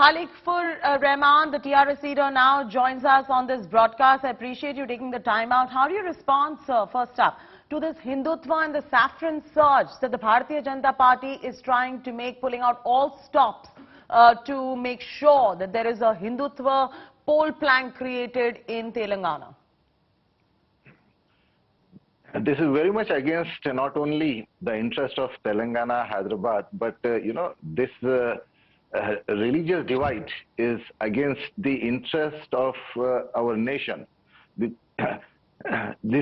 Khalikur Rahman, the TRS leader, now joins us on this broadcast. I appreciate you taking the time out. How do you respond, sir, first up, to this Hindutva and the Saffron surge that the Bharatiya Janata Party is trying to make, pulling out all stops to make sure that there is a Hindutva poll plank created in Telangana? This is very much against not only the interest of Telangana, Hyderabad, but, this religious divide is against the interest of our nation. This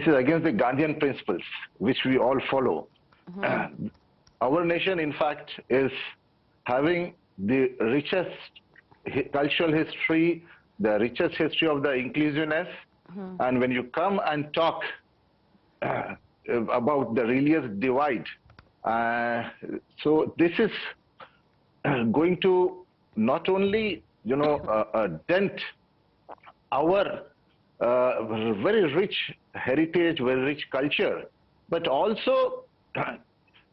is against the Gandhian principles, which we all follow. Our nation, in fact, is having the richest cultural history, the richest history of the inclusiveness. And when you come and talk about the religious divide, so this is going to not only, dent our very rich heritage, very rich culture, but also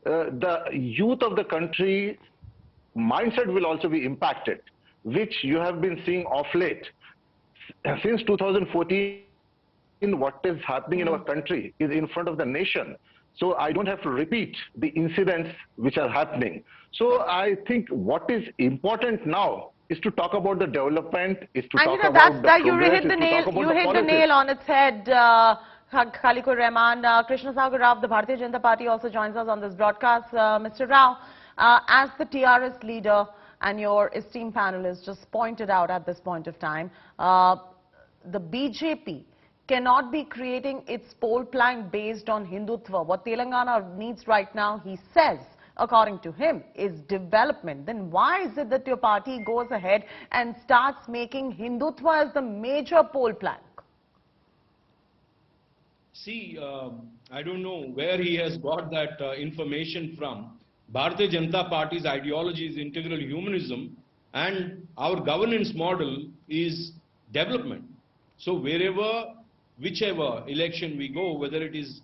the youth of the country mindset will also be impacted, which you have been seeing of late. Since 2014, what is happening in our country is in front of the nation. So I don't have to repeat the incidents which are happening. So I think what is important now is to talk about the development, is to talk about the progress, you hit the nail on its head, Khalikur Rahman. Krishna Sagar Rao of the Bharatiya Janata Party also joins us on this broadcast. Mr. Rao, as the TRS leader and your esteemed panelists just pointed out at this point of time, the BJP cannot be creating its poll plank based on Hindutva. What Telangana needs right now, he says, according to him, is development. Then why is it that your party goes ahead and starts making Hindutva as the major poll plank? See, I don't know where he has got that information from. Bharatiya Janata Party's ideology is integral humanism, and our governance model is development. So whichever election we go, whether it is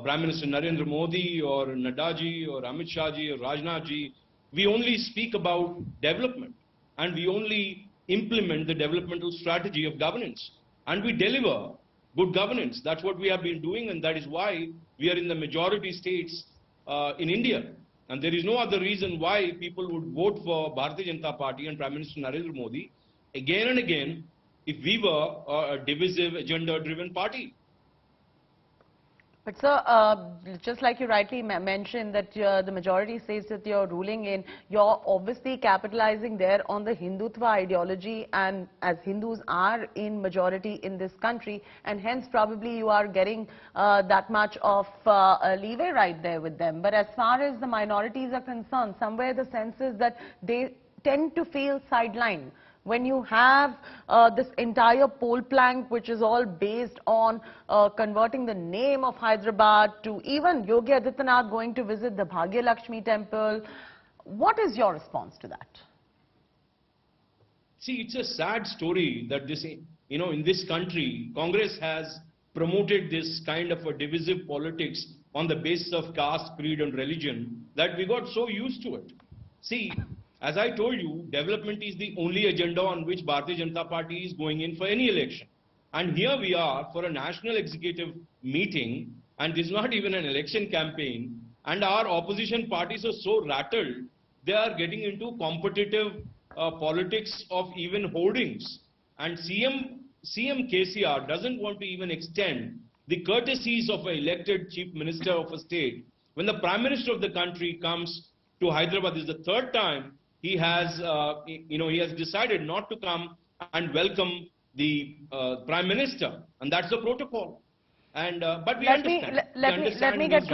Prime Minister Narendra Modi or Nadda ji or Amit Shah ji or Rajnath ji, we only speak about development and we only implement the developmental strategy of governance, and we deliver good governance. That's what we have been doing, and that is why we are in the majority states in India. And there is no other reason why people would vote for Bharatiya Janata Party and Prime Minister Narendra Modi again and again if we were a divisive, agenda-driven party. But sir, just like you rightly mentioned that the majority states that you're ruling in, you're obviously capitalizing there on the Hindutva ideology, and as Hindus are in majority in this country, and hence probably you are getting that much of a leeway right there with them. But as far as the minorities are concerned, somewhere the sense is that they tend to feel sidelined when you have this entire poll plank, which is all based on converting the name of Hyderabad, to even Yogi Adityanath going to visit the Bhagya Lakshmi temple. What is your response to that? See, it's a sad story that this, in this country, Congress has promoted this kind of a divisive politics on the basis of caste, creed and religion that we got so used to it. See, as I told you, development is the only agenda on which Bharatiya Janata Party is going in for any election. And here we are for a national executive meeting, and this is not even an election campaign, and our opposition parties are so rattled, they are getting into competitive politics of even hoardings. And CM KCR doesn't want to even extend the courtesies of an elected chief minister of a state. When the Prime Minister of the country comes to Hyderabad, this is the third time he has, he has decided not to come and welcome the Prime Minister, and that's the protocol. And but we understand. Let me get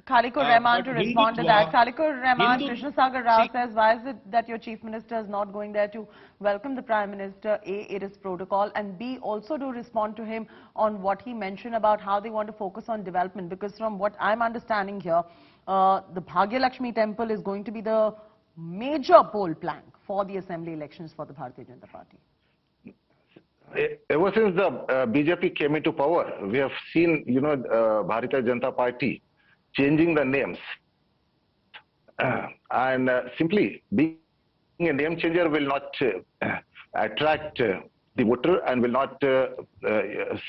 Khalikur Rahman to respond to that. Khalikur Rahman, Krishna Sagar Rao says, why is it that your Chief Minister is not going there to welcome the Prime Minister? A, it is protocol, and B, also to respond to him on what he mentioned about how they want to focus on development. Because from what I'm understanding here, the Bhagya Lakshmi temple is going to be the major poll plank for the assembly elections for the Bharatiya Janata Party. Ever since the BJP came into power, we have seen, Bharatiya Janata Party changing the names and simply being a name changer will not attract the voter and will not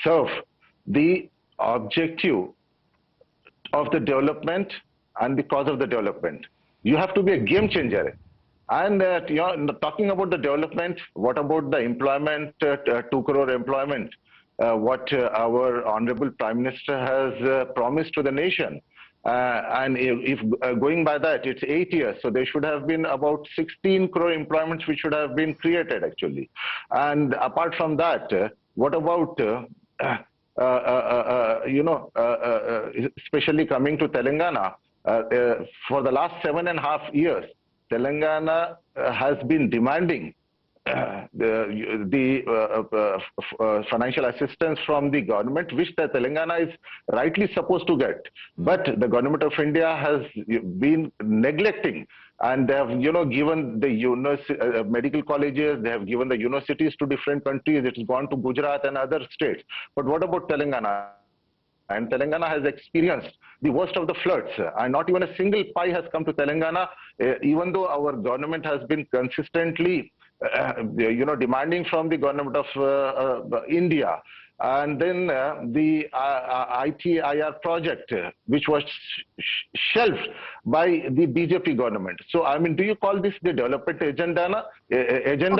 serve the objective of the development and the cause of the development. You have to be a game changer. And talking about the development, what about the employment, 2 crore employment, what our Honorable Prime Minister has promised to the nation? And if going by that, it's 8 years. So there should have been about 16 crore employments which should have been created actually. And apart from that, what about, especially coming to Telangana, for the last 7.5 years, Telangana has been demanding the financial assistance from the government, which the Telangana is rightly supposed to get. But the government of India has been neglecting, and they have, given the medical colleges, they have given the universities to different countries. It has gone to Gujarat and other states. But what about Telangana? And Telangana has experienced the worst of the floods, and not even a single pie has come to Telangana, even though our government has been consistently demanding from the government of India. And then the ITIR project, which was shelved by the BJP government. So, I mean, do you call this the development agenda?